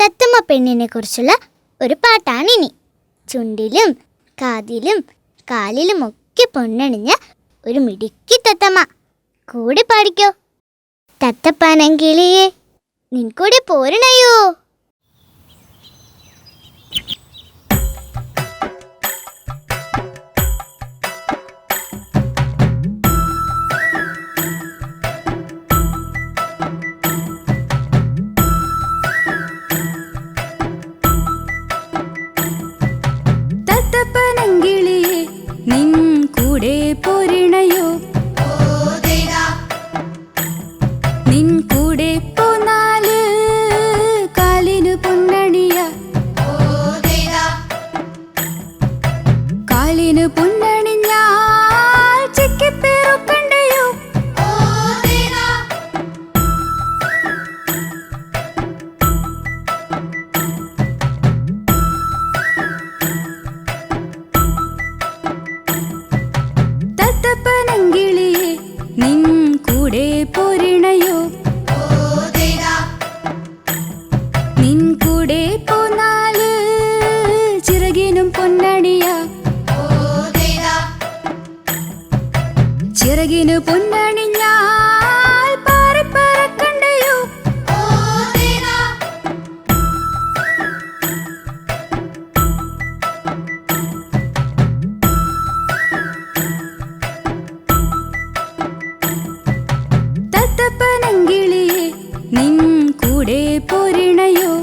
തത്തമ്മ പെണ്ണിനെ കുറിച്ചുള്ള ഒരു പാട്ടാണിനി. ചുണ്ടിലും കാതിലും കാലിലുമൊക്കെ പൊന്നണിഞ്ഞ ഒരു മിടുക്കി തത്തമ്മ. കൂടെ പാടിക്കോ. തത്തപ്പനങ്കിളിയെ നിൻ കൂടെ പോരണയോ? തത്തപ്പനങ്കിളിയെ നിൻ കൂടെ പോരണയോ? നിൻ കൂടെ പോന്നാല് കാലിനു പൊന്നണിയ, കാലിനു പൊന്നണിഞ്ഞാൽ ചിക്കിപ്പേറുക്കണ്ടയോ? തത്തപ്പനങ്കിളിയെ നിൻ കൂടെ പോരണയോ? നിൻ കൂടെ പോന്നാല് ചിറകിനും പൊന്നണിയ, ചിറകിനു പൊന്നണിഞ്ഞാൽ പാറിപ്പറക്കണ്ടയോ? തത്തപ്പനങ്കിളിയെ നിൻ കൂടെ പോരണയോ?